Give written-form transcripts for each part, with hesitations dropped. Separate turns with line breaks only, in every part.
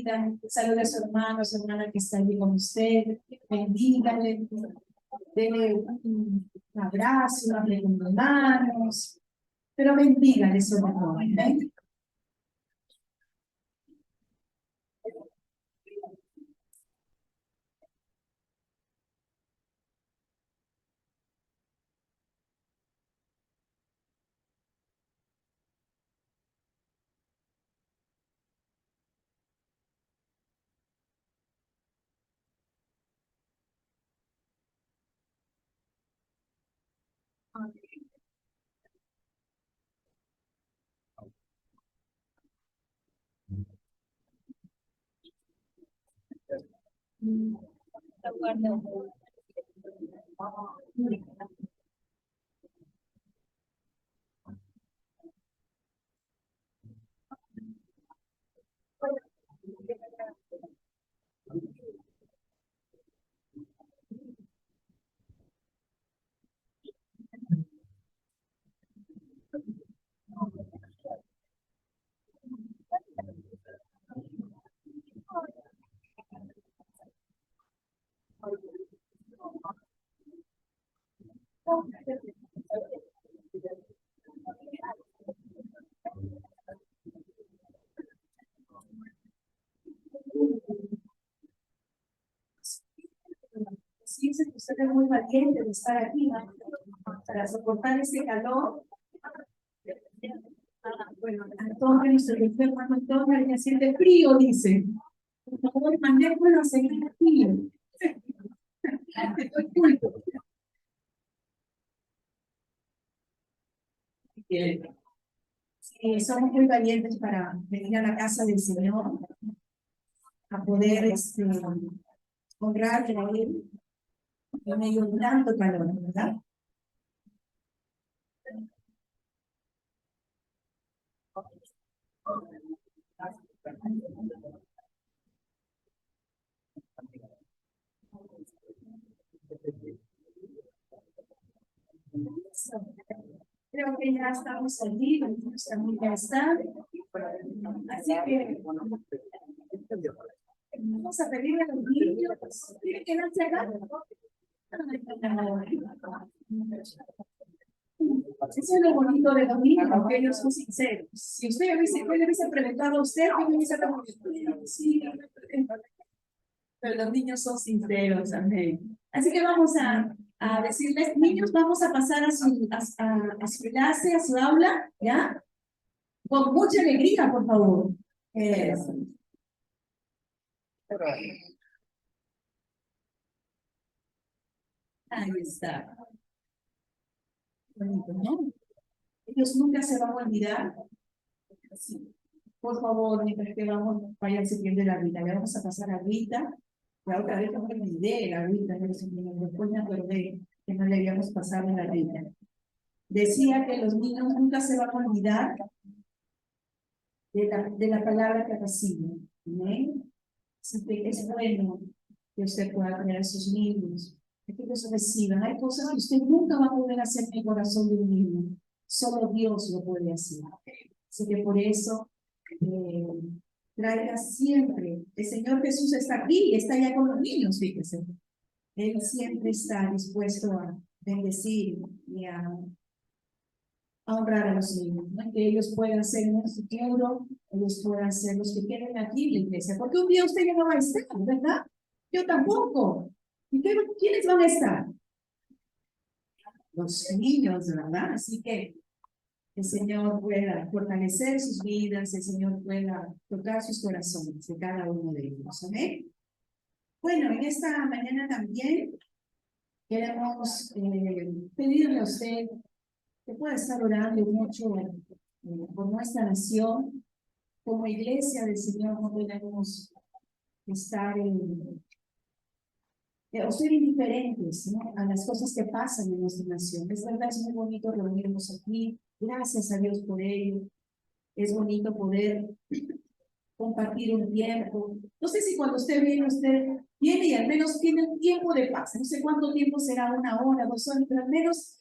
vida, salude a su hermano, su hermana que está allí con usted, bendígale, dele un abrazo, una apretada de manos, pero bendígale sobre todo, ¿eh? Sí, usted es muy valiente de estar aquí, ¿no? Para soportar este calor. Bueno, Antonio, nuestro hermano Antonio, que siente frío, dice. Por favor, mandémoslo a seguir aquí. Estoy culto. Sí, somos muy valientes para venir a la casa del Señor, a poder honrarle a Él en medio de tanto calor, ¿verdad? Creo que ya estamos allí, los también ya están. Así que vamos a pedirle a los niños que no se hagan. Eso es lo bonito de los niños, que ellos son sinceros. Si usted le hubiese preguntado a usted, ¿qué me hubiese respondido? Sí, pero los niños son sinceros, amén. Así que vamos a decirles, niños, vamos a pasar a su clase, a su aula, ¿ya? Con mucha alegría, por favor. Eso. Ahí está. Bonito, ¿no? Ellos nunca se van a olvidar. Sí. Por favor, mientras que vamos, vayan sirviendo la agüita. Le vamos a pasar agüita. La otra vez no me olvidé la agüita, después me acordé que no le habíamos pasado la agüita. Decía que los niños nunca se van a olvidar de la palabra que reciben. ¿Amén? Así que es bueno que usted pueda tener a sus niños, que ellos reciban. Hay cosas que usted nunca va a poder hacer en el corazón de un niño. Solo Dios lo puede hacer. Así que por eso, eh, traiga siempre. El Señor Jesús está aquí, está allá con los niños, fíjese. Él siempre está dispuesto a bendecir y a honrar a los niños, ¿no? Que ellos puedan ser en un futuro, ellos puedan ser los que queden aquí en la iglesia. Porque un día usted ya no va a estar, ¿verdad? Yo tampoco. ¿Y quiénes van a estar? Los niños, ¿verdad? Así que el Señor pueda fortalecer sus vidas, el Señor pueda tocar sus corazones de cada uno de ellos. ¿Amén? Bueno, en esta mañana también queremos pedirle a usted que pueda estar orando mucho por nuestra nación. Como iglesia del Señor no debemos estar o ser indiferentes, ¿no?, a las cosas que pasan en nuestra nación. Es verdad, es muy bonito reunirnos aquí. Gracias a Dios por ello. Es bonito poder compartir un tiempo. No sé si cuando usted viene y al menos tiene un tiempo de paz. No sé cuánto tiempo será, 1 hora, 2 horas, pero al menos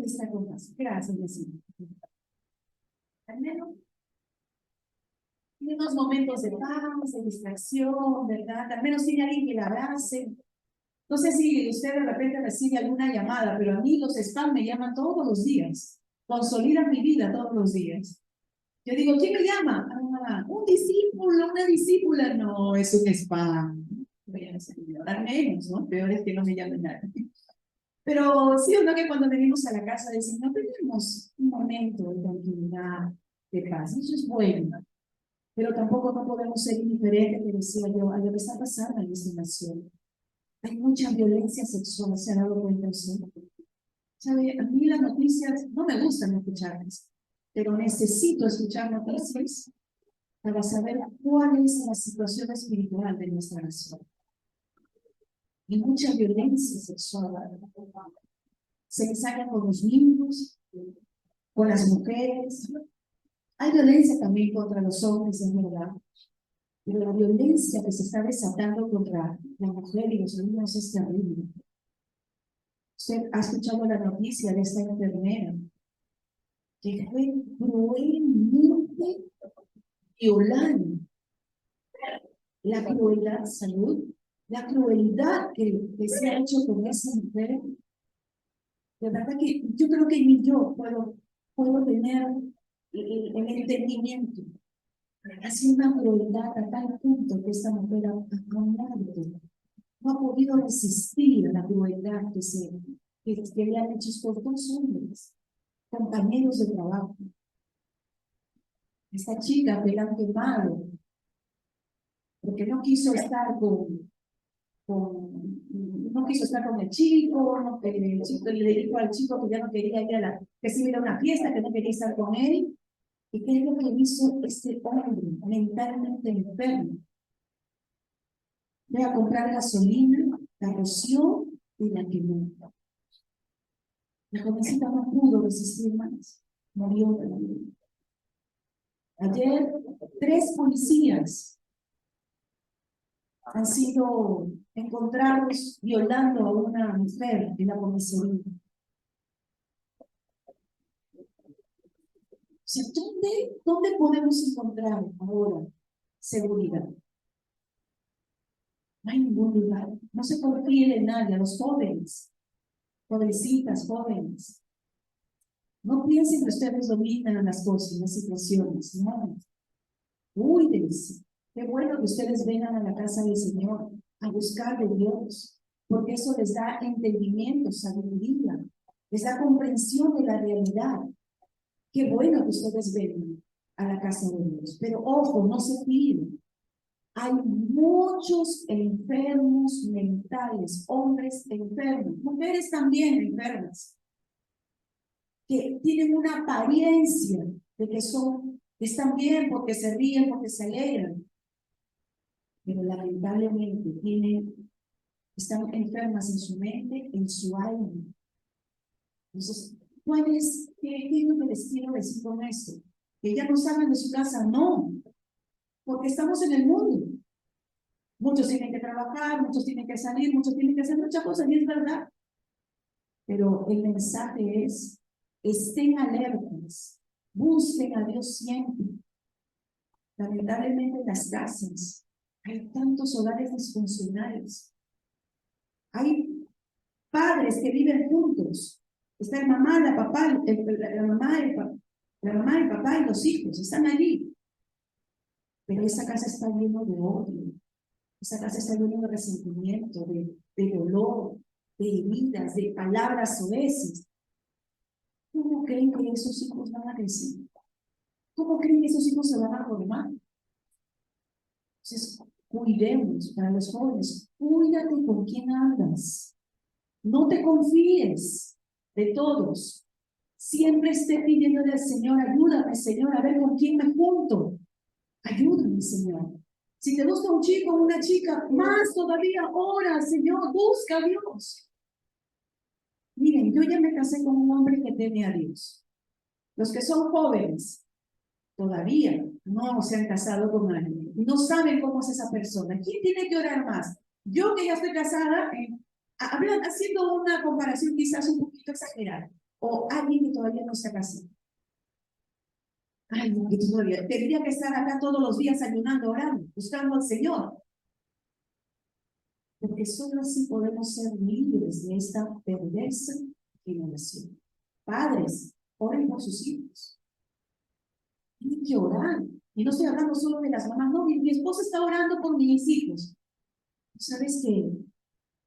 está con paz. Gracias, vecino. Al menos Tiene unos momentos de paz, de distracción, ¿verdad? Al menos tiene alguien que la abrace. No sé si usted de repente recibe alguna llamada, pero a mí los spam me llaman todos los días. Consolidan mi vida todos los días. Yo digo, ¿quién me llama? Ah, un discípulo, una discípula. No, es un spam. Voy a dar menos, ¿no? Peor es que no me llamen nada. Pero sí o no que cuando venimos a la casa del Señor tenemos un momento de tranquilidad, de paz. Eso es bueno. Pero tampoco no podemos ser indiferentes, que decía yo, a lo que está pasando en esta nación. Hay mucha violencia sexual, se ha dado cuenta usted. ¿Sabe? A mí las noticias no me gustan escucharlas, pero necesito escuchar noticias para saber cuál es la situación espiritual de nuestra nación. Hay mucha violencia sexual. Se ensaña con los niños, con las mujeres. Hay violencia también contra los hombres, es verdad. Pero la violencia que se está desatando contra la mujer y los niños es terrible. Usted ha escuchado la noticia de esta enfermera que fue cruelmente violada. La crueldad, salud, la crueldad que se ha hecho con esa mujer. De verdad que yo creo que ni yo puedo tener el entendimiento. Ha sido una crueldad a tal punto que esta mujer ha muerto. No ha podido resistir a la crueldad que le han hecho estos dos hombres, compañeros de trabajo. Esta chica que la han quemado, porque no quiso estar no quiso estar con el chico, no, el chico le dijo al chico que ya no quería ir a que se iba a una fiesta, que no quería estar con él. ¿Y qué es lo que hizo este hombre mentalmente enfermo? Voy a comprar gasolina, la roció y la quemó. La jovencita no pudo resistir más, murió de la vida. Ayer, 3 policías han sido encontrados violando a una mujer en la comisaría. O sea, ¿dónde podemos encontrar ahora seguridad? No hay ningún lugar. No se confíe en nadie, a los jóvenes, jovencitas, jóvenes. No piensen que ustedes dominan las cosas, las situaciones. No. Cuídense. Qué bueno que ustedes vengan a la casa del Señor a buscar de Dios, porque eso les da entendimiento, sabiduría, les da comprensión de la realidad. Qué bueno que ustedes vengan a la casa de Dios. Pero ojo, no se fíen. Hay muchos enfermos mentales, hombres enfermos, mujeres también enfermas, que tienen una apariencia de que están bien porque se ríen, porque se alegran, pero lamentablemente están enfermas en su mente, en su alma. Entonces, ¿qué es lo que les quiero decir con esto? Que ya no salgan de su casa, no, porque estamos en el mundo. Muchos tienen que trabajar, muchos tienen que salir, muchos tienen que hacer muchas cosas, y es verdad. Pero el mensaje es, estén alertas, busquen a Dios siempre. Lamentablemente en las casas hay tantos hogares disfuncionales. Hay padres que viven juntos. Está la mamá, la papá, la mamá, el papá y los hijos, están allí. Pero esa casa está llena de odio. Esa casa está llena de resentimiento, de dolor, de heridas, de palabras soeces. ¿Cómo creen que esos hijos van a crecer? ¿Cómo creen que esos hijos se van a formar? Entonces, cuidemos para los jóvenes. Cuídate con quién andas. No te confíes de todos. Siempre esté pidiéndole al Señor, ayúdame, Señor, a ver con quién me junto. Ayúdame, Señor. Si te gusta un chico o una chica, más todavía, ora, Señor, busca a Dios. Miren, yo ya me casé con un hombre que teme a Dios. Los que son jóvenes, todavía no se han casado con alguien, no saben cómo es esa persona. ¿Quién tiene que orar más? Yo que ya estoy casada, haciendo una comparación quizás un poquito exagerada, o alguien que todavía no está casado. Ay, no, que todavía tendría que estar acá todos los días ayunando, orando, buscando al Señor. Porque solo así podemos ser libres de esta perversa generación. Padres, oren por sus hijos. Tienen que orar. Y no estoy hablando solo de las mamás, no, mi esposa está orando por mis hijos. ¿Sabes que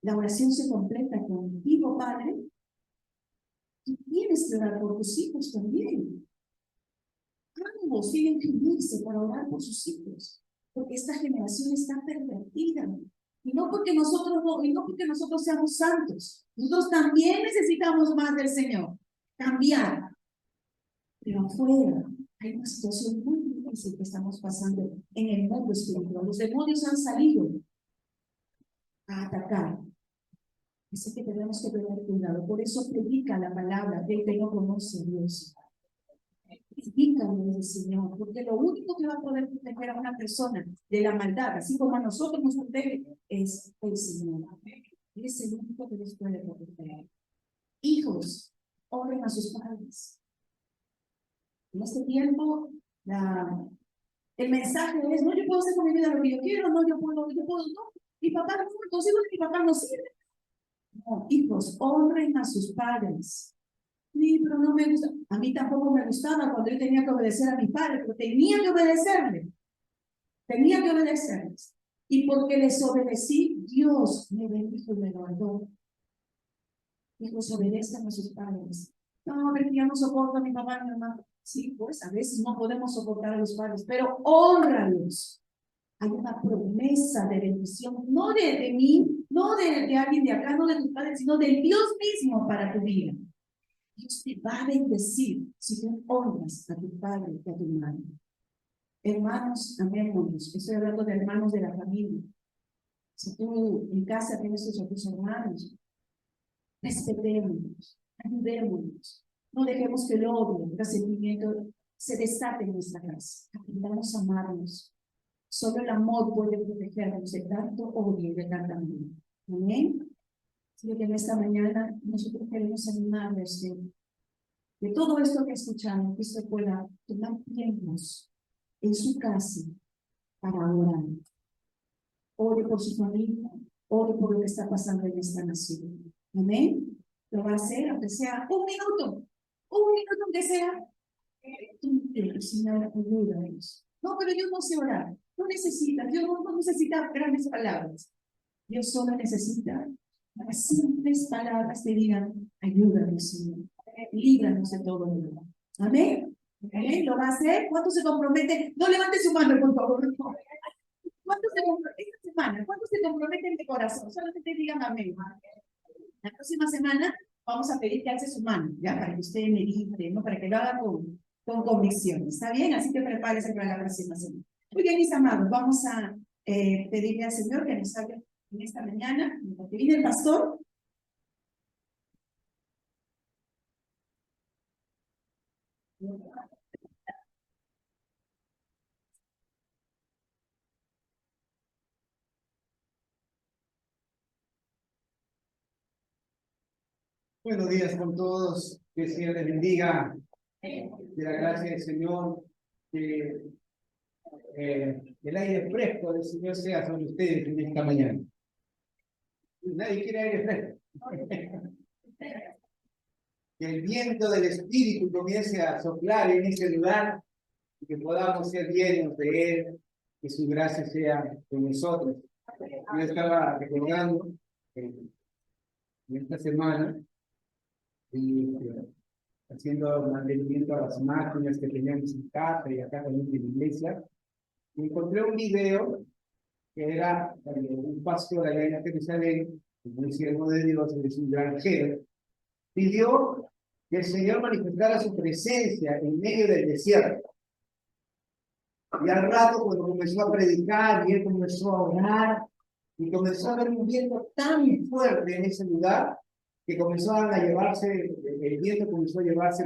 la oración se completa contigo, Padre? Tú tienes que orar por tus hijos también. Ambos tienen que unirse para orar por sus hijos, porque esta generación está pervertida. Y no porque nosotros seamos santos. Nosotros también necesitamos más del Señor. Cambiar. Pero afuera hay una situación muy difícil que estamos pasando en el mundo espiritual. Los demonios han salido a atacar. Así que tenemos que tener cuidado. Por eso predica la palabra del que no conoce a Dios. Predícalo del Señor, porque lo único que va a poder proteger a una persona de la maldad, así como a nosotros nos protege, es el Señor. Él es el único que nos puede proteger. Hijos, honren a sus padres. En este tiempo, el mensaje es, no, yo puedo hacer con mi vida lo que yo quiero, no, yo puedo, no. Mi papá no, consigo que mi papá no sirve. No, hijos, honren a sus padres. Sí, pero no me gusta. A mí tampoco me gustaba cuando yo tenía que obedecer a mi padre, pero tenía que obedecerle. Tenía que obedecerles. Y porque les obedecí, Dios me bendijo y me guardó. Hijos, obedezcan a sus padres. No, pero yo no soporto a mi papá y mi mamá. Sí, pues a veces no podemos soportar a los padres, pero honralos. Hay una promesa de bendición, no de mí, no de alguien de acá, no de tus padres, sino del Dios mismo para tu vida. Dios te va a bendecir si tú honras a tu padre y a tu madre. Hermanos, amémonos. Estoy hablando de hermanos de la familia. Si tú en casa tienes a tus hermanos, respetémonos, ayudémonos. No dejemos que el odio, el resentimiento se destape en nuestra casa. Aprendamos a amarnos. Solo el amor puede protegernos de tanto odio y de tanta maldad. Amén. Así que en esta mañana nosotros queremos animarles de todo esto que escuchamos, que usted pueda tomar tiempos en su casa para orar. Ore por su familia, ore por lo que está pasando en esta nación. Amén. Lo va a hacer, aunque sea un minuto aunque sea. El Señor ayuda a ellos. No, pero yo no sé orar. No necesita, Dios no necesita grandes palabras. Dios solo necesita las simples palabras que digan, ayúdanos, Señor. Líbranos de todo el mal. Amén. Amén. ¿Lo va a hacer? ¿Cuántos se comprometen? No levante su mano, por favor. ¿Cuántos se comprometen esta semana? ¿Cuántos se comprometen de corazón? Solamente digan amén. La próxima semana vamos a pedir que alce su mano, ya, para que usted medite, ¿no? Para que lo haga con convicción. ¿Está bien? Así que prepárese para la próxima semana. Muy bien, mis amados, vamos a pedirle al Señor que nos hable en esta mañana. Porque viene el pastor.
Buenos días con todos, que el Señor les bendiga, que la gracia del Señor, que el aire fresco del Señor sea sobre ustedes en esta mañana. Nadie quiere aire fresco. Que el viento del Espíritu comience a soplar en ese lugar y que podamos ser llenos de Él, que su gracia sea con nosotros. Yo estaba recordando en esta semana y haciendo mantenimiento a las máquinas que teníamos en casa y acá también en la iglesia, encontré un video que era un pastor allá en Jerusalén, un siervo de Dios, es un granjero, pidió que el Señor manifestara su presencia en medio del desierto. Y al rato, cuando comenzó a predicar y él comenzó a orar, y comenzó a haber un viento tan fuerte en ese lugar, que comenzaban a llevarse, el viento comenzó a llevarse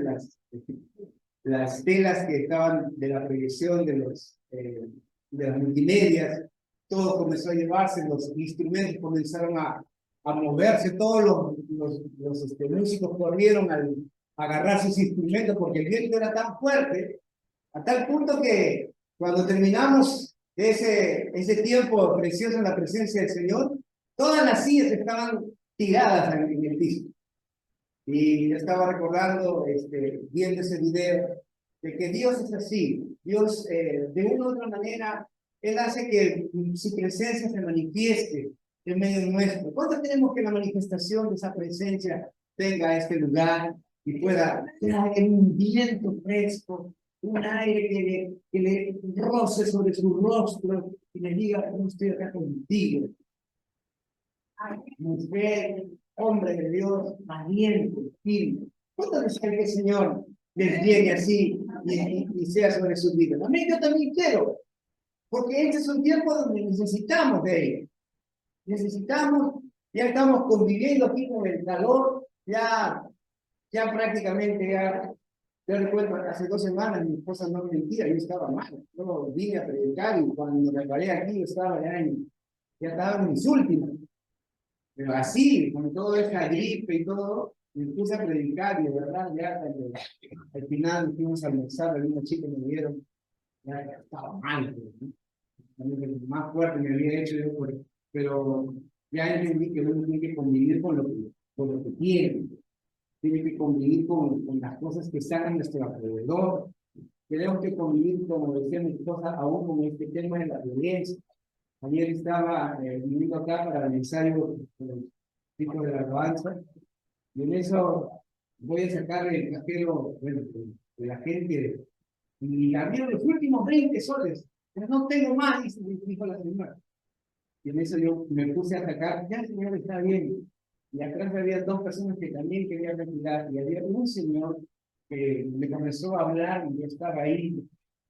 las telas que estaban de la proyección de las multimedias, todo comenzó a llevarse, los instrumentos comenzaron a moverse, todos los músicos corrieron al agarrar sus instrumentos porque el viento era tan fuerte, A tal punto que cuando terminamos ese tiempo precioso en la presencia del Señor, todas las sillas estaban tiradas en el piso. Y yo estaba recordando, viendo ese video, de que Dios es así. Dios, de una u otra manera, Él hace que su presencia se manifieste en medio nuestro. ¿Cuánto tenemos que la manifestación de esa presencia venga a este lugar y pueda traer un viento fresco, un aire que le roce sobre su rostro y le diga, no estoy acá contigo? Mujer, hombre de Dios, valiente, firme. ¿Cuánto desea que el Señor les llegue así y sea sobre sus vidas? Amén, yo también quiero, porque este es un tiempo donde necesitamos de ellos. Necesitamos, ya estamos conviviendo aquí con el calor, ya prácticamente, yo recuerdo hace 2 semanas, mi esposa no me mentía, yo estaba mal, yo vine a predicar y cuando me paré aquí, yo estaba ya estaba en mis últimas. Pero así, con toda esa gripe y todo, me puse a predicar y de verdad, ya al final fuimos a almorzar, algunos chicos me vieron, ya estaba mal, ¿no? Más fuerte me había hecho yo, pero ya entendí que uno tiene que convivir con lo que tiene que convivir con las cosas que están a nuestro alrededor, tenemos que convivir, como decía mi esposa, aún con este tema de la violencia. Ayer estaba viniendo acá para el ensayo del tipo de la alabanza, y en eso voy a sacar el cajero, bueno, de la gente, y había los últimos 20 soles, pero no tengo más, dijo la señora. Y en eso yo me puse a sacar, ya señor, está bien. Y atrás había 2 personas que también querían retirar, y había un señor que me comenzó a hablar, y yo estaba ahí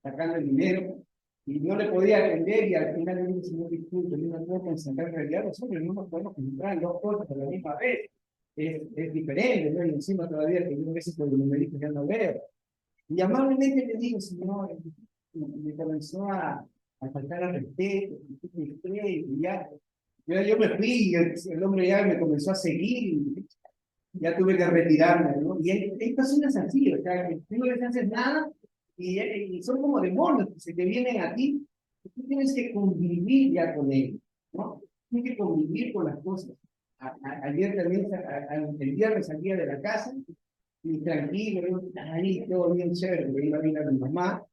sacando el dinero, y no le podía atender, y al final le dije, señor, disculpe, yo no puedo concentrar, en realidad nosotros no nos podemos concentrar en 2 cosas a la misma vez, es diferente, ¿no? Y encima todavía que yo a veces por el numerito ya no veo. Y amablemente le digo, señor, me comenzó a faltar al respeto, y ya, yo me fui, y el hombre ya me comenzó a seguir, y ya tuve que retirarme, ¿no? Y hay personas así, o sea, que tú no les haces nada, y son como demonios que se te vienen a ti, tú tienes que convivir ya con ellos, ¿no? Tienes que convivir con las cosas. Ayer también, el viernes salía de la casa, y tranquilo, ahí todo bien chévere, me iba a ir a mi mamá,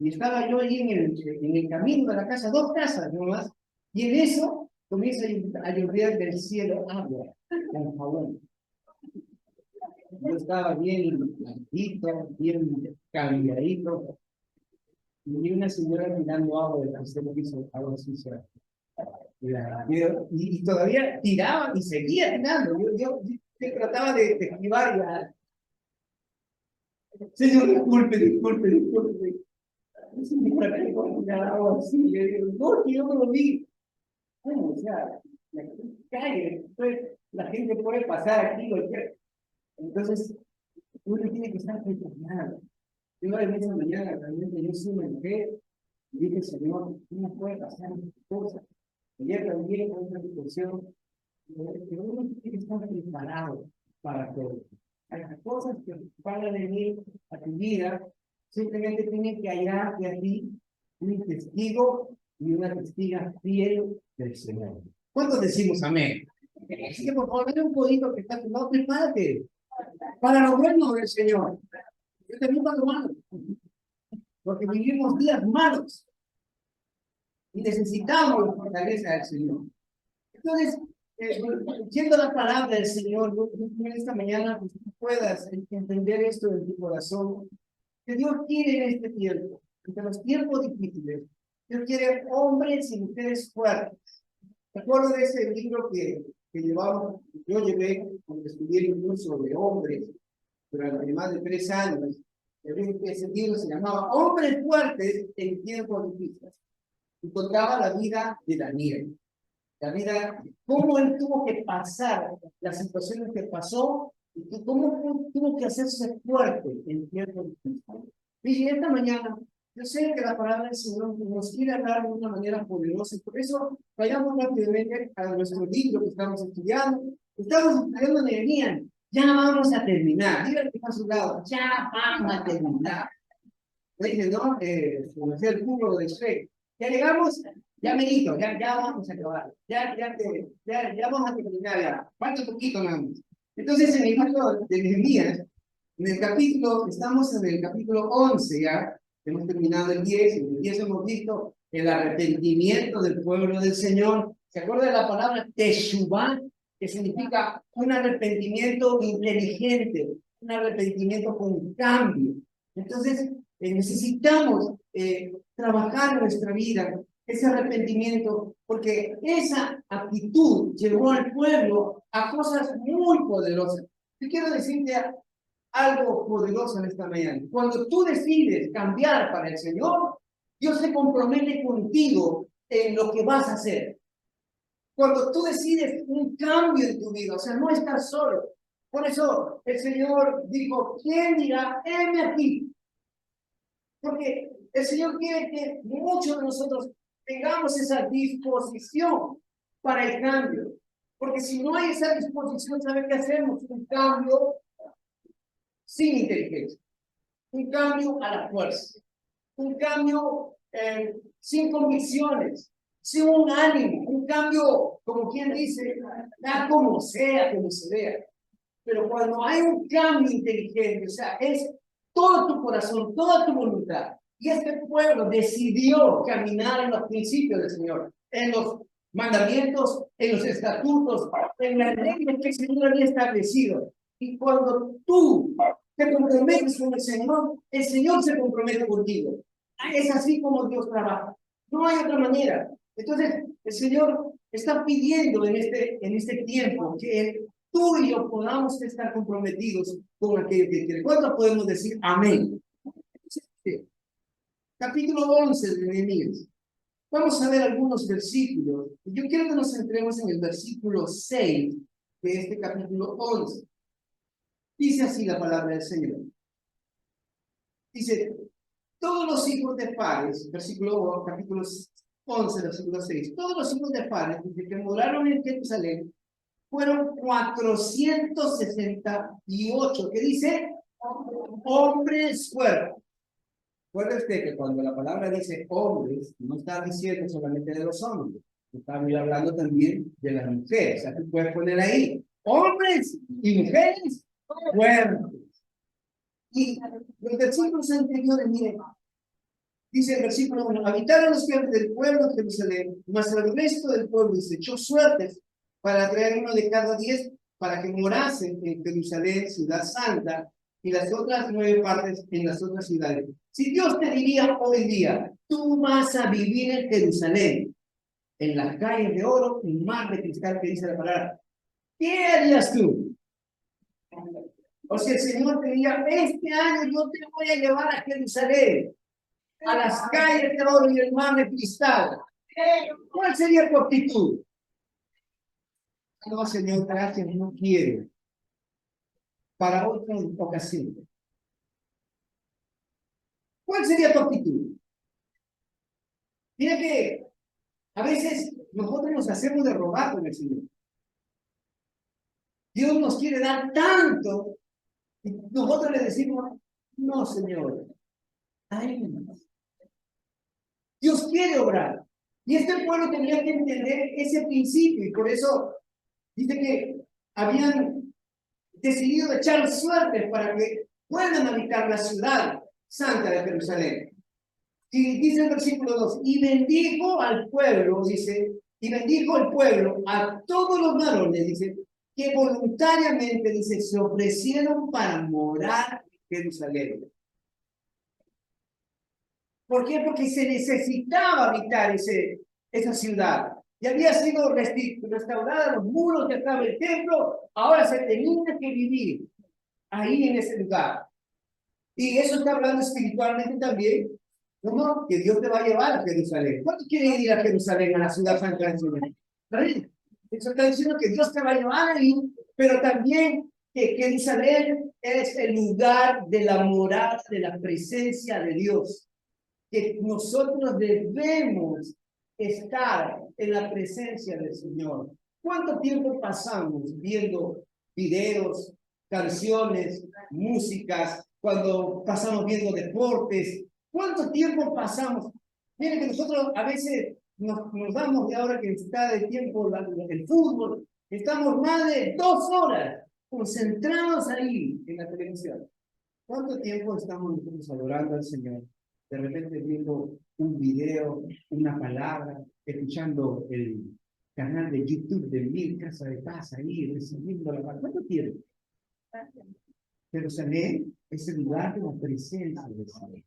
y estaba yo ahí en el camino de la casa, 2 casas nomás, y en eso comienza a llover del cielo agua, con jabón. Yo estaba bien blanquito, bien cambiadito, y vi una señora tirando agua del tercer piso, agua sucia. Y todavía tiraba y seguía tirando. Yo trataba de esquivar ya. Señor, disculpe. Señora, que con la agua así, le digo, no, que yo no lo vi. Bueno, o sea, la calle, después la gente puede pasar aquí, entonces uno tiene que estar preparado. Yo en esa mañana realmente yo soy mujer y dije, Señor, no puede pasar estas cosas. Ayer también con una situación, pero uno tiene que estar preparado para todo. Hay cosas que van a venir a tu vida, simplemente tienen que hallarte a ti un testigo y una testiga fiel del Señor. ¿Cuántos decimos amén? Así que por favor, dale un poquito que está a tu lado, prepárate para lo bueno del Señor. Yo te digo a tu mano, porque vivimos días malos y necesitamos la fortaleza del Señor. Entonces, siendo la palabra del Señor, en esta mañana pues, tú puedas entender esto en tu corazón, que Dios quiere en este tiempo, entre los tiempos difíciles, Dios quiere hombres y mujeres fuertes. Recuerdo de ese libro que llevamos, yo llevé cuando estudié un curso de hombres durante más de 3 años. Ese libro se llamaba Hombres Fuertes en Tiempos Difíciles. Y contaba la vida de Daniel. La vida, cómo él tuvo que pasar las situaciones que pasó y cómo tuvo que hacerse fuerte en tiempos difíciles. Y esta mañana, yo sé que la palabra del Señor nos quiere hablar de una manera poderosa y por eso vayamos rápidamente a nuestro libro que estamos estudiando. Estamos estudiando Nehemías. Ya vamos a terminar. Díganme a su lado, ya vamos a terminar. Oye, ¿no? Como decía el curro de Shrek. Ya llegamos, ya merito, ya vamos a acabar. Ya vamos a terminar ya. Falta un poquito nada más. Entonces, en el libro de Nehemías, estamos en el capítulo 11 ya. Hemos terminado el 10. En el 10 hemos visto el arrepentimiento del pueblo del Señor. ¿Se acuerda de la palabra Teshuvah? Que significa un arrepentimiento inteligente, un arrepentimiento con cambio. Entonces, necesitamos trabajar nuestra vida, ese arrepentimiento, porque esa actitud llevó al pueblo a cosas muy poderosas. Yo quiero decirte algo poderoso en esta mañana. Cuando tú decides cambiar para el Señor, Dios se compromete contigo en lo que vas a hacer. Cuando tú decides un cambio en tu vida, o sea, no estás solo. Por eso el Señor dijo, ¿quién dirá, heme aquí? Porque el Señor quiere que muchos de nosotros tengamos esa disposición para el cambio. Porque si no hay esa disposición, ¿sabe qué hacemos? Un cambio sin inteligencia, un cambio a la fuerza, un cambio sin convicciones, sin un ánimo, un cambio, como quien dice, da como sea, como se vea. Pero cuando hay un cambio inteligente, o sea, es todo tu corazón, toda tu voluntad. Y este pueblo decidió caminar en los principios del Señor, en los mandamientos, en los estatutos, en las leyes que el Señor había establecido. Y cuando tú te comprometes con el Señor se compromete contigo. Es así como Dios trabaja. No hay otra manera. Entonces, el Señor está pidiendo en este tiempo que tú y yo podamos estar comprometidos con aquello que quiere. ¿Cuántos podemos decir amén? Sí. Capítulo 11 de Nehemías. Vamos a ver algunos versículos. Yo quiero que nos centremos en el versículo 6 de este capítulo 11. Dice así la palabra del Señor. Dice, todos los hijos de Fares, capítulo 11, versículo 6, todos los hijos de Fares, desde que moraron en Jerusalén, fueron 468, que dice, hombres fueron. Recuerde usted que cuando la palabra dice hombres, no está diciendo solamente de los hombres, está hablando también de las mujeres. O sea, tú puedes poner ahí, hombres y mujeres fuertes. Y los versículos anteriores, miren, dice el versículo 1, habitaron los jefes del pueblo de Jerusalén, mas el resto del pueblo se echó suertes para traer uno de cada 10 para que morasen en Jerusalén, ciudad santa, y las otras 9 partes en las otras ciudades. Si Dios te diría hoy día, tú vas a vivir en Jerusalén, en las calles de oro y mar de cristal que dice la palabra, ¿qué harías tú? O sea, el Señor te diría, este año yo te voy a llevar a Jerusalén, a las calles de oro y el mar de cristal. ¿Cuál sería tu actitud? No, Señor, gracias, no quiero. Para otra ocasión. ¿Cuál sería tu actitud? Mira que a veces nosotros nos hacemos de rogar con el Señor. Dios nos quiere dar tanto y nosotros le decimos, no, Señor, ayúdanos. Dios quiere obrar. Y este pueblo tenía que entender ese principio y por eso dice que habían decidido echar suertes para que puedan habitar la ciudad santa de Jerusalén. Y dice el versículo 2, y bendijo al pueblo, dice, y bendijo el pueblo a todos los varones, dice, que voluntariamente, dice, se ofrecieron para morar en Jerusalén. ¿Por qué? Porque se necesitaba habitar esa ciudad. Ya había sido restaurada los muros que estaba el templo, ahora se tenía que vivir ahí en ese lugar. Y eso está hablando espiritualmente también, ¿cómo? Que Dios te va a llevar a Jerusalén. ¿Cuántos quieren ir a Jerusalén, a la ciudad santa del Señor? Eso está diciendo que Dios te va a llevar ahí, pero también que Jerusalén es el lugar de la morada, de la presencia de Dios. Que nosotros debemos estar en la presencia del Señor. ¿Cuánto tiempo pasamos viendo videos, canciones, músicas, cuando pasamos viendo deportes? ¿Cuánto tiempo pasamos? Miren que nosotros a veces nos damos de ahora que está de tiempo el fútbol, estamos más de 2 horas concentrados ahí en la televisión. ¿Cuánto tiempo estamos nosotros adorando al Señor? De repente viendo un video, una palabra, escuchando el canal de YouTube de Mil Casa de Paz ahí, recibiendo la palabra. ¿Cuánto tiempo? Jerusalén es el lugar de la presencia del Señor.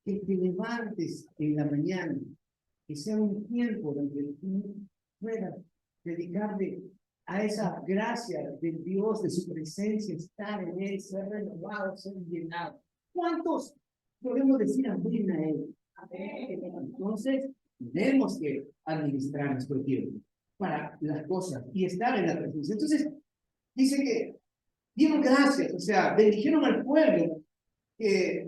Que te levantes en la mañana, que sea un tiempo donde tú puedas dedicarle a esa gracia de Dios, de su presencia, estar en Él, ser renovado, ser llenado. ¿Cuántos podemos decir amén a Él? Entonces, tenemos que administrar nuestro tiempo para las cosas y estar en la presencia. Entonces, dice que dieron gracias, o sea, bendijeron al pueblo,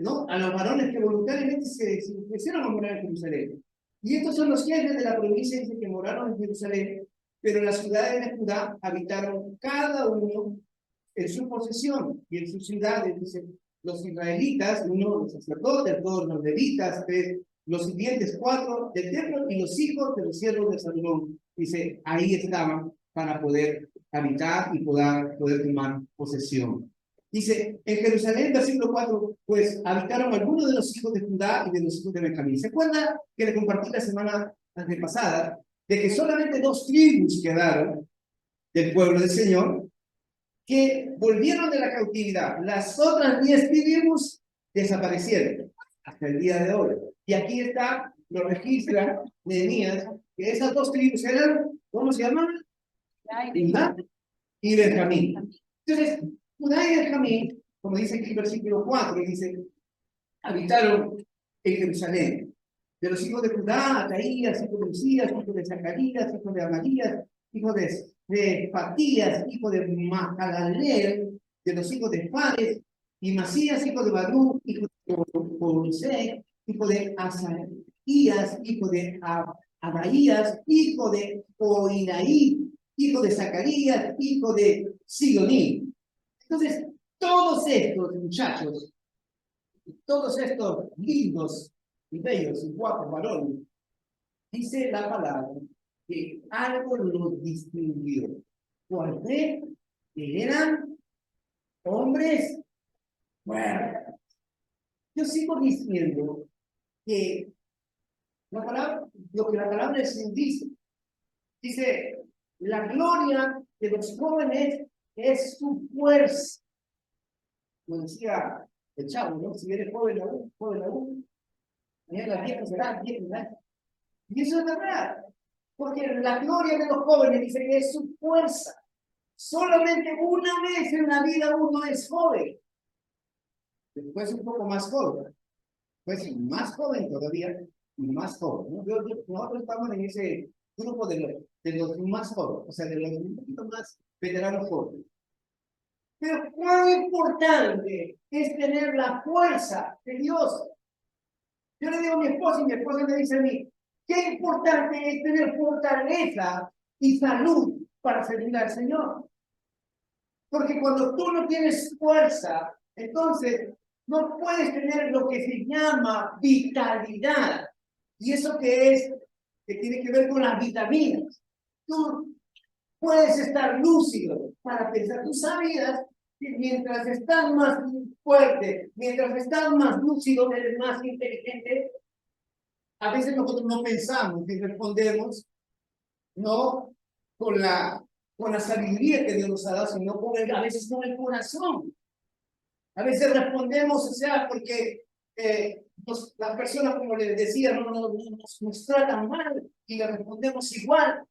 ¿no? A los varones que voluntariamente se ofrecieron a morar en Jerusalén. Y estos son los jefes de la provincia, dice que moraron en Jerusalén, pero en las ciudades de Judá habitaron cada uno en su posesión y en sus ciudades, dice, los israelitas, uno los sacerdotes, todos los levitas, los siguientes 4 del templo y los hijos de los siervos de Salomón. Dice, ahí estaban para poder habitar y poder tomar posesión. Dice, en Jerusalén, versículo 4, pues habitaron algunos de los hijos de Judá y de los hijos de Benjamín. ¿Se acuerdan que le compartí la semana antepasada de que solamente 2 tribus quedaron del pueblo del Señor que volvieron de la cautividad? Las otras 10 tribus desaparecieron hasta el día de hoy. Y aquí está, lo registra Nehemías, que esas 2 tribus eran, ¿cómo se llaman? Judá y Benjamín. Entonces, Judá y Benjamín, como dice aquí el versículo 4, dice, habitaron en Jerusalén. De los hijos de Judá, Acaías, hijo de Usías, hijo de Zacarías, hijo de Amarías, hijo de Patías, hijo de Mahalaleel, de los hijos de Fares, y Masías, hijo de Barú, hijo de José, hijo de Asaías, hijo de Abaías, hijo de Oinaí, hijo de Zacarías, hijo de Sidoní. Entonces, todos estos muchachos, todos estos lindos y bellos y guapos varones, dice la palabra que algo los distinguió. ¿Por qué? Que eran hombres fuertes. Yo sigo diciendo que la palabra, lo que la palabra del Señor dice, la gloria de los jóvenes es su fuerza. Como decía el chavo, ¿no? Si eres joven aún, mañana las viejas serán viejas, ¿verdad? Y eso es verdad, porque la gloria de los jóvenes dice que es su fuerza. Solamente una vez en la vida uno es joven, después un poco más joven, pues más joven todavía y más joven, ¿no? Nosotros estamos en ese grupo de los más jóvenes, o sea, de los un poquito más veteranos jóvenes. Pero cuán importante es tener la fuerza de Dios. Yo le digo a mi esposa y mi esposa me dice a mí, qué importante es tener fortaleza y salud para servir al Señor. Porque cuando tú no tienes fuerza, entonces no puedes tener lo que se llama vitalidad. Y eso que tiene que ver con las vitaminas. Tú puedes estar lúcido para pensar. Tú sabías que mientras estás más fuerte, mientras estás más lúcido, eres más inteligente. A veces nosotros no pensamos y respondemos, no con la sabiduría que Dios nos ha dado, sino a veces con el corazón. A veces respondemos, o sea, porque las personas, como les decía, nos tratan mal y le respondemos igual.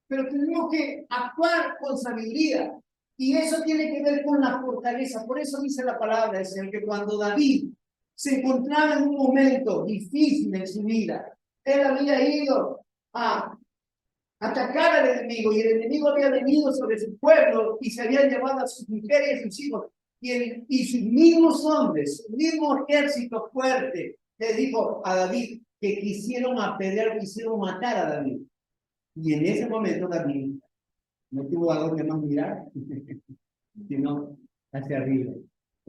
Pero tenemos que actuar con sabiduría. Y eso tiene que ver con la fortaleza. Por eso dice la palabra del Señor que cuando David se encontraba en un momento difícil en su vida, él había ido a atacar al enemigo y el enemigo había venido sobre su pueblo y se habían llevado a sus mujeres y a sus hijos. Y sus mismos hombres, su mismo ejército fuerte, le dijo a David que quisieron apedrear, quisieron matar a David. Y en ese momento David no tuvo a dónde más mirar, sino hacia arriba.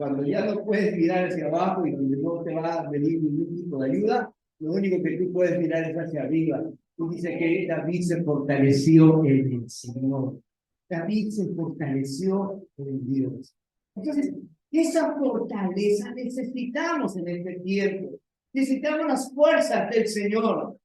Cuando ya no puedes mirar hacia abajo y donde no te va a venir ningún tipo de ayuda, lo único que tú puedes mirar es hacia arriba. Y dice que David se fortaleció en el Señor. David se fortaleció en Dios. Entonces, esa fortaleza necesitamos en este tiempo. Necesitamos las fuerzas del Señor.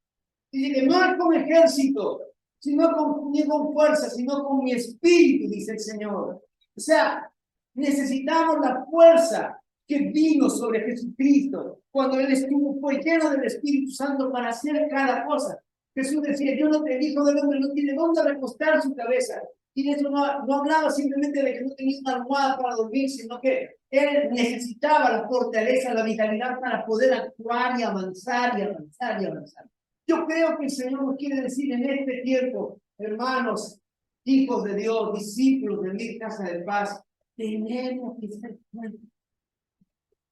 Dice que no es con ejército, ni con fuerza, sino con mi espíritu, dice el Señor. O sea, necesitamos la fuerza que vino sobre Jesucristo cuando Él fue lleno del Espíritu Santo para hacer cada cosa. Jesús decía, yo no te digo del hombre, no tiene dónde recostar su cabeza. Y de eso no hablaba simplemente de que no tenía una almohada para dormir, sino que Él necesitaba la fortaleza, la vitalidad para poder actuar y avanzar y avanzar y avanzar. Yo creo que el Señor nos quiere decir en este tiempo, hermanos, hijos de Dios, discípulos de mi casa de paz, tenemos que ser fuertes.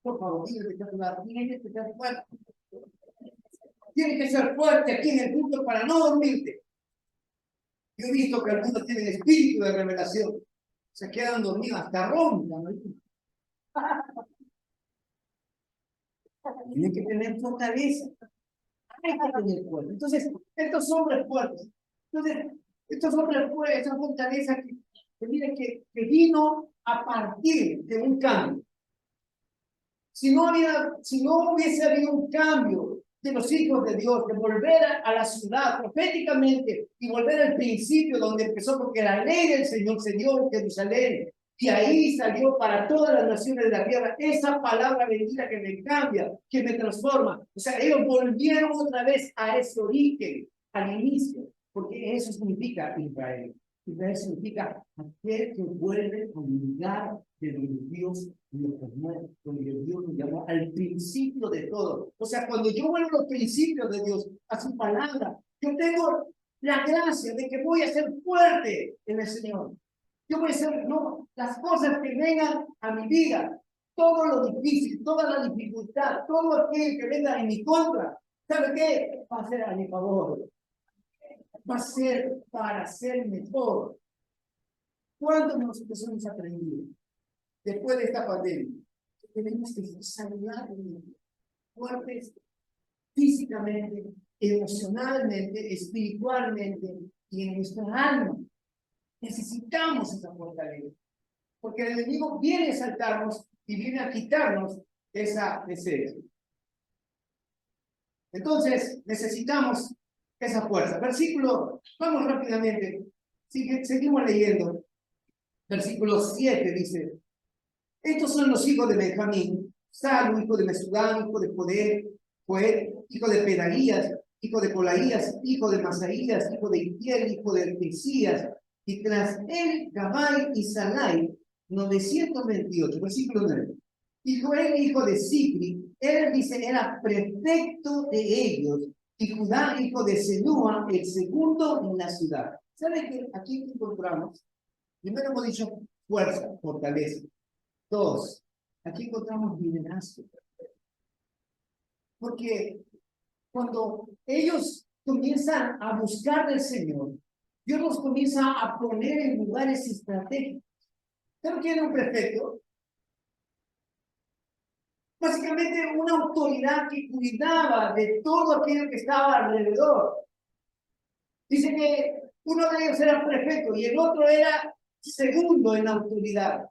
Por favor, tienes que ser fuerte. Tienes que ser fuerte aquí en el culto para no dormirte. Yo he visto que algunos tienen espíritu de revelación. Se quedan dormidos hasta roncan, ¿no? Tienen que tener fortaleza. Hay que tener fuerza. Entonces, estos hombres fuertes. Estos hombres fuertes, esa fortaleza que vino a partir de un cambio. Si no hubiese habido un cambio de los hijos de Dios, de volver a la ciudad proféticamente y volver al principio donde empezó, porque la ley del Señor se dio en Jerusalén y ahí salió para todas las naciones de la tierra esa palabra bendita que me cambia, que me transforma. O sea, ellos volvieron otra vez a ese origen, al inicio, porque eso significa Israel. Israel significa aquel que vuelve al lugar de donde Dios nos formó, donde Dios nos llamó al principio de todo. O sea, cuando yo vuelvo a los principios de Dios, a su palabra, yo tengo la gracia de que voy a ser fuerte en el Señor. Yo voy a ser, no, las cosas que vengan a mi vida, todo lo difícil, toda la dificultad, todo aquello que venga en mi contra, ¿sabe qué? Va a ser a mi favor. Va a ser para ser mejor. ¿Cuántos de nosotros hemos aprendido después de esta pandemia? Tenemos que ser saludables, fuertes físicamente, emocionalmente, espiritualmente y en nuestra alma. Necesitamos esa fortaleza, porque el enemigo viene a saltarnos y viene a quitarnos esa deseo. Entonces, necesitamos esa fuerza. Versículo, vamos rápidamente, seguimos leyendo. Versículo 7 dice, estos son los hijos de Benjamín, Salu, hijo de Mesudán, hijo de Joel, hijo de Pedaías, hijo de Colaías, hijo de Masaías, hijo de Itiel, hijo de Mesías, y tras él, Gabai y Salai, 928, versículo 9. Y Joel, hijo de Sicri, él dice, era prefecto de ellos, y Judá, hijo de Senúa, el segundo en la ciudad. ¿Saben qué? Aquí encontramos, primero hemos dicho fuerza, fortaleza. Dos, aquí encontramos liderazgo. Porque cuando ellos comienzan a buscar del Señor, Dios los comienza a poner en lugares estratégicos. ¿Saben quién era un prefecto? Básicamente una autoridad que cuidaba de todo aquello que estaba alrededor. Dice que uno de ellos era prefecto y el otro era segundo en autoridad.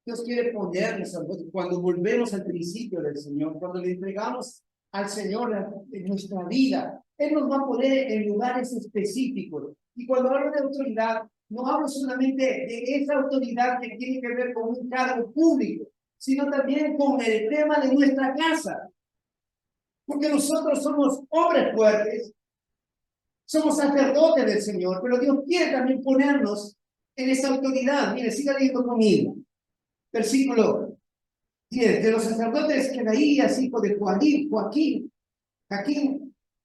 Dios quiere ponernos, cuando volvemos al principio del Señor, cuando le entregamos al Señor en nuestra vida, Él nos va a poner en lugares específicos. Y cuando hablo de autoridad, no hablo solamente de esa autoridad que tiene que ver con un cargo público, sino también con el tema de nuestra casa. Porque nosotros somos hombres fuertes, somos sacerdotes del Señor, pero Dios quiere también ponernos en esa autoridad. Mire, siga leyendo conmigo. Versículo 10. De los sacerdotes, Quedaías, hijo de Joaquín,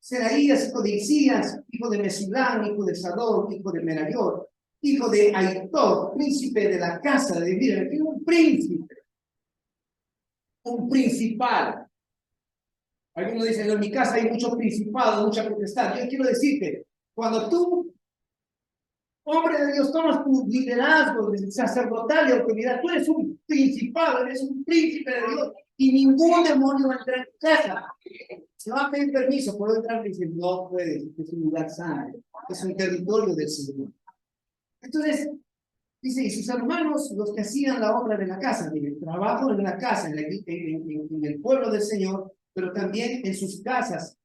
Seraías, hijo de Isías, hijo de Mesulán, hijo de Sador, hijo de Merayot, hijo de Aitor, príncipe de la casa de David. Un príncipe, un principal. Algunos dicen, en mi casa hay muchos principados, mucha potestad. Yo quiero decirte, cuando tú Hombre de Dios, tomas tu liderazgo sacerdotal y autoridad. Tú eres un principal, eres un príncipe de Dios. Y ningún demonio va a entrar en tu casa. Se va a pedir permiso, puedo entrar y decir, no puedes, es un lugar santo, es un territorio del Señor. Entonces, dice, y sus hermanos, los que hacían la obra de la casa, el trabajo en la casa, en el pueblo del Señor, pero también en sus casas,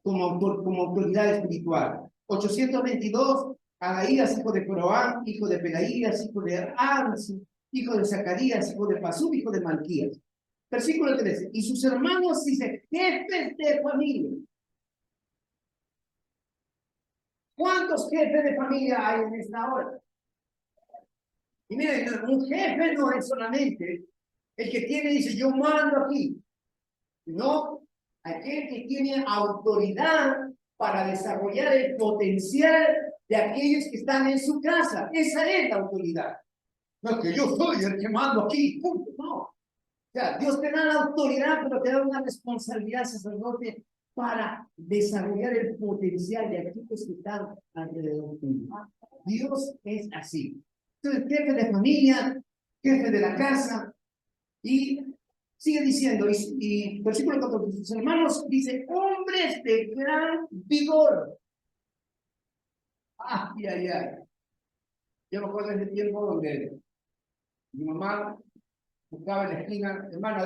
como autoridad espiritual. 822, Adaías, hijo de Coroán, hijo de Pelaías, hijo de Ars, hijo de Zacarías, hijo de Pasub, hijo de Malquías. Versículo 13, y sus hermanos, dice, jefes de familia. ¿Cuántos jefes de familia hay en esta hora? Y miren, un jefe no es solamente el que tiene, dice, yo mando aquí. No, aquel que tiene autoridad para desarrollar el potencial de aquellos que están en su casa. Esa es la autoridad. No es que yo soy el que mando aquí, punto, no. O sea, Dios te da la autoridad, pero te da una responsabilidad, sacerdote, para desarrollar el potencial de aquellos que están alrededor tuyo. Dios es así. Entonces, jefe de familia, jefe de la casa, y sigue diciendo, y versículo 14, sus hermanos, dice, hombres de gran vigor. Ay, ay, ay. Yo me acuerdo de ese tiempo donde mi mamá buscaba en la esquina, hermana,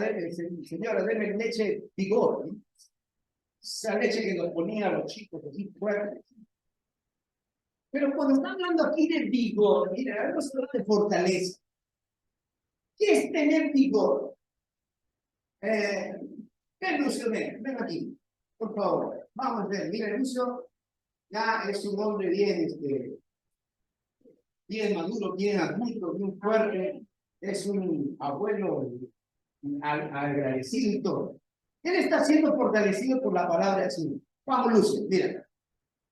señora, denme leche vigor, ¿no? Esa leche que nos ponía a los chicos así fuertes. Pero cuando está hablando aquí de vigor, mira, vamos a hablar de fortaleza. ¿Qué es tener vigor? Ven, Lucio, ven aquí, por favor. Vamos a ver, mira, Lucio ya es un hombre bien, bien maduro, bien adulto, bien fuerte. Es un abuelo agradecido y todo. Él está siendo fortalecido por la palabra del Señor. Vamos, Lucio, mira.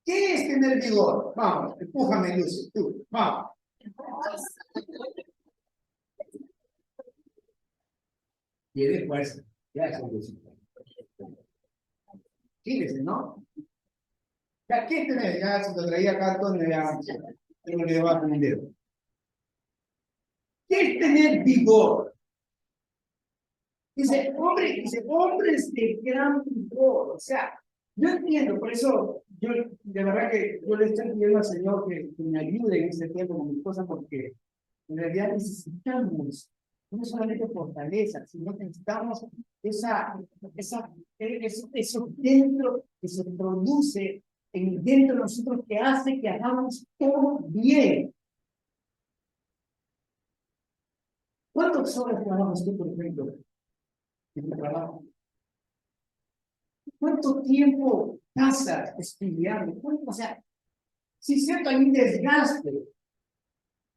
¿Qué es tener vigor? Vamos, empújame, Lucio, tú, vamos. Tiene fuerza. Ya es un Lucio. Fíjese, ¿no? Ya, ¿qué es tener? Ya se lo traía acá, Antonio, ya no le va a aprender. ¿Qué es tener vigor? Dice, hombres de gran vigor. O sea, yo entiendo, por eso, yo, de verdad que yo le estoy pidiendo al Señor que me ayude en este tiempo con mi esposa, porque en realidad necesitamos no solamente fortaleza, sino que necesitamos eso dentro que se produce dentro de nosotros que hace que hagamos todo bien. ¿Cuántas horas trabajamos tú, por ejemplo, en tu trabajo? ¿Cuánto tiempo pasas estudiando? O sea, sí es cierto, hay un desgaste,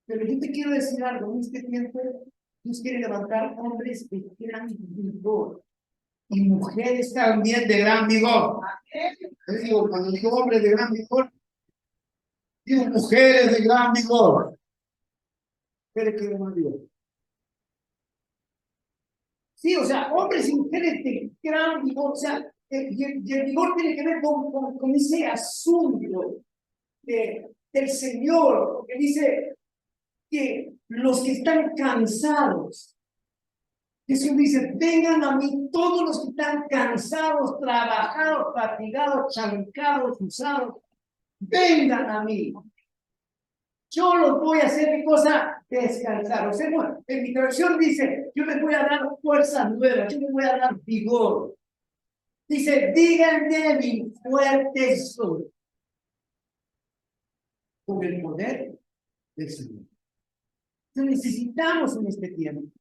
pero yo te quiero decir algo, en este tiempo Dios quiere levantar hombres de gran vigor y mujeres también de gran vigor. Yo digo, cuando digo hombres de gran vigor, digo mujeres de gran vigor. Mujeres que de gran vigor. Sí, o sea, hombres y mujeres de gran vigor, o sea, y el vigor tiene que ver con ese asunto del Señor, porque dice que los que están cansados, Jesús dice, vengan a mí todos los que están cansados, trabajados, fatigados, chancados, usados, vengan a mí. Yo los voy a hacer, ¿qué cosa? Descansar. O sea, bueno, en mi traducción dice, yo les voy a dar fuerzas nuevas, yo les voy a dar vigor. Dice, díganme mi fuerte soy. Con el poder del Señor. Entonces necesitamos en este tiempo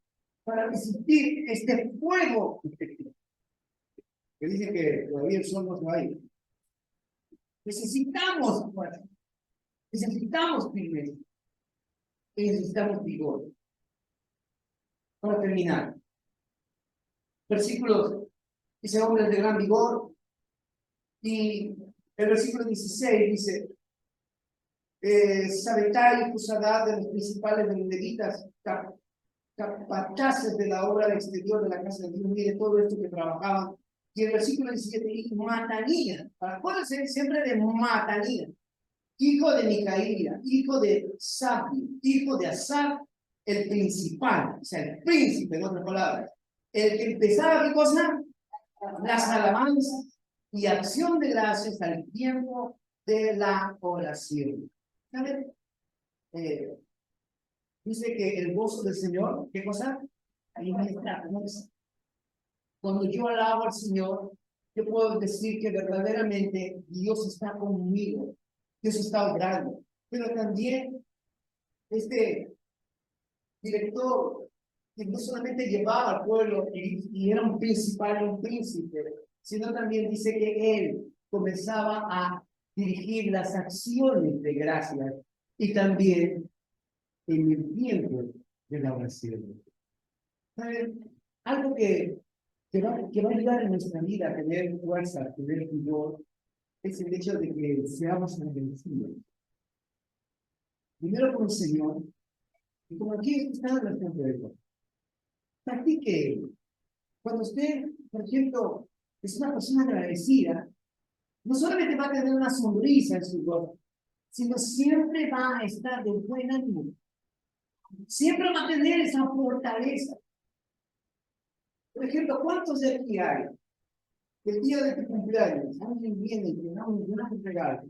para resistir este fuego que dice que todavía el sol no se va a ir. Necesitamos fuerza, necesitamos firmeza y necesitamos vigor. Para terminar, versículos, dice hombres de gran vigor, y el versículo 16 dice, Sabetai y Cusadad de los principales de los levitas, capataces de la obra exterior de la casa de Dios, mire todo esto que trabajaban. Y el versículo 17 dice, Matanía, acuérdense siempre de Matanía. hijo de Micaía, hijo de Sabdi, hijo de Asaf, el principal, o sea, el príncipe, en otras palabras, el que empezaba, ¿qué cosa? Las alabanzas y acción de gracias al tiempo de la oración. ¿Saben? Dice que el gozo del Señor, ¿qué cosa? Ahí está, ¿no? Cuando yo alabo al Señor, yo puedo decir que verdaderamente Dios está conmigo, Dios está obrando. Pero también este director, que no solamente llevaba al pueblo y era un principal, un príncipe, sino también dice que él comenzaba a dirigir las acciones de gracias y también en el tiempo de la oración. ¿Saben? Algo que va a ayudar en nuestra vida a tener fuerza, a tener vigor, es el hecho de que seamos agradecidos. Primero con el Señor, y como aquí está en el ejemplo de Dios. Practique. Cuando usted, por ejemplo, es una persona agradecida, no solamente va a tener una sonrisa en su rostro, sino siempre va a estar de buen ánimo. Siempre va a tener esa fortaleza. Por ejemplo, ¿cuántos de aquí hay? El día de tu cumpleaños, alguien viene y te da un gran regalo.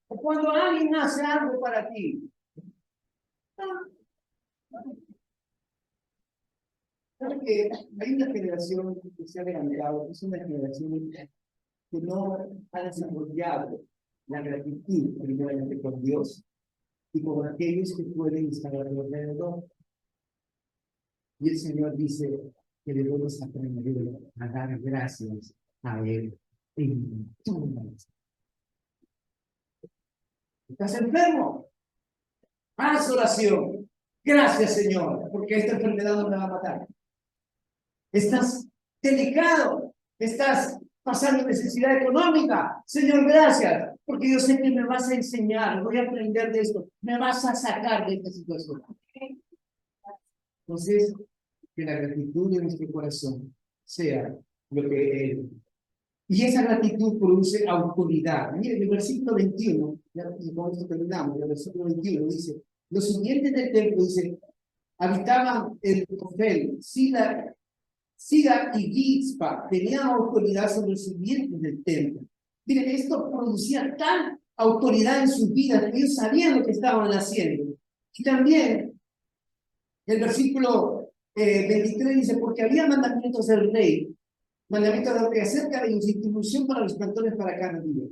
O cuando alguien hace algo para ti. Creo que hay una generación que se ha levantado, es una generación que no ha desarrollado la gratitud primeramente con Dios y con aquellos que pueden estar alrededor. Y el Señor dice que debemos aprender a dar gracias a Él en todo. ¿Estás enfermo? Haz oración. Gracias, Señor, porque esta enfermedad no me va a matar. Estás delicado, estás pasando necesidad económica. Señor, gracias, porque yo sé que me vas a enseñar, voy a aprender de esto, me vas a sacar de esta situación. Entonces, que la gratitud de nuestro corazón sea lo que Él. Y esa gratitud produce autoridad. Miren, el versículo 21, y con esto terminamos, el versículo 21 dice, los sirvientes del templo, dice, habitaban el Ofel, Sila y Gizpa, tenían autoridad sobre los sirvientes del templo. Miren, esto producía tal autoridad en sus vidas que ellos sabían lo que estaban haciendo. Y también, el versículo 23 dice, porque había mandamientos del rey, mandamientos del rey acerca de institución para los cantores para cada día.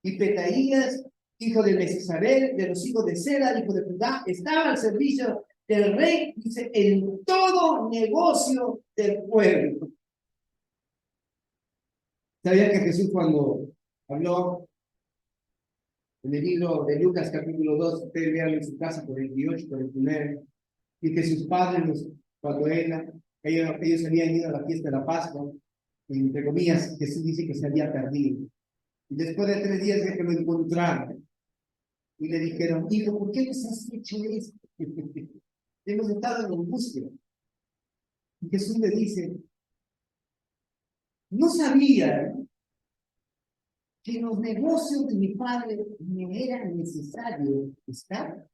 Y Petaías, hijo de Mesesabel, de los hijos de Sera, hijo de Judá, estaba al servicio del rey, dice, en todo negocio del pueblo. ¿Sabías que Jesús cuando habló en el libro de Lucas capítulo 2, ustedes vean en su casa por el 28, por el 1, y que sus padres, cuando ellos habían ido a la fiesta de la Pascua, y entre comillas, Jesús dice que se había perdido. Y después de 3 días de que lo encontraron, y le dijeron, hijo, ¿por qué nos has hecho esto? Hemos estado en angustia. Y Jesús le dice, no sabía que en los negocios de mi padre me era necesario estar.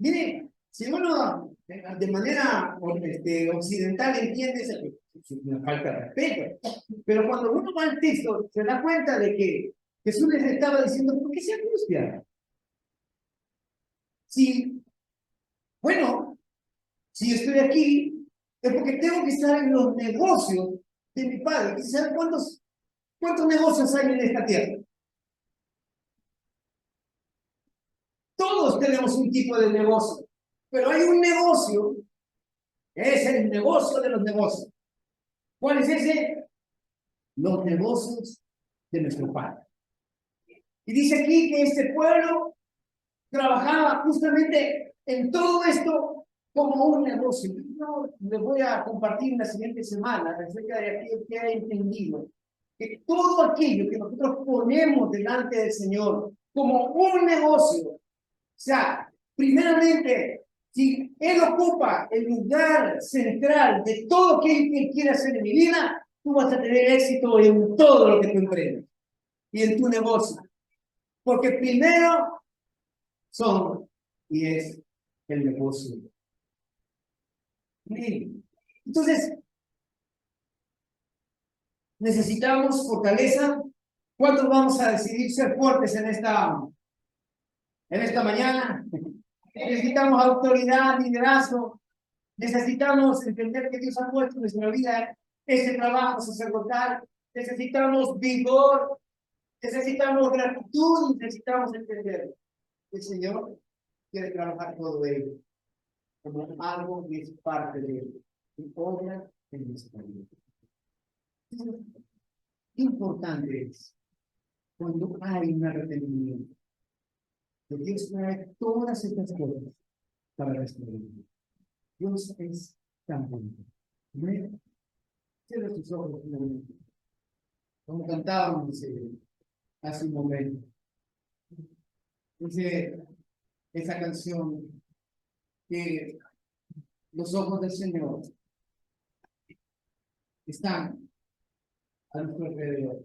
Mire, si uno de manera occidental entiende eso, es una falta de respeto, pero cuando uno va al texto se da cuenta de que Jesús les estaba diciendo, ¿por qué se angustian? Sí, bueno, si yo estoy aquí, es porque tengo que estar en los negocios de mi padre. ¿Saben cuántos negocios hay en esta tierra? Todos tenemos un tipo de negocio, pero hay un negocio, que es el negocio de los negocios. ¿Cuál es ese? Los negocios de nuestro Padre. Y dice aquí que este pueblo trabajaba justamente en todo esto como un negocio. Yo les voy a compartir en la siguiente semana acerca de aquello que he entendido. Que todo aquello que nosotros ponemos delante del Señor como un negocio, o sea, primeramente Si Él ocupa el lugar central de todo lo que Él quiere hacer en mi vida, tú vas a tener éxito en todo lo que tú emprendas y en tu negocio. Porque primero son y es el negocio. Entonces, necesitamos fortaleza. ¿Cuántos vamos a decidir ser fuertes en esta mañana? Necesitamos autoridad, liderazgo. Necesitamos entender que Dios ha puesto en nuestra vida ese trabajo sacerdotal. Necesitamos vigor. Necesitamos gratitud. Necesitamos entender que el Señor quiere trabajar todo ello como algo que es parte de Él. Y obra en nuestra vida. Importante es cuando hay un arrepentimiento. Que Dios trae todas estas cosas para nuestra vida. Dios es tan bueno. Amén. Cierra tus ojos un momento. Como cantábamos hace un momento. Esa canción que los ojos del Señor están a nuestro alrededor.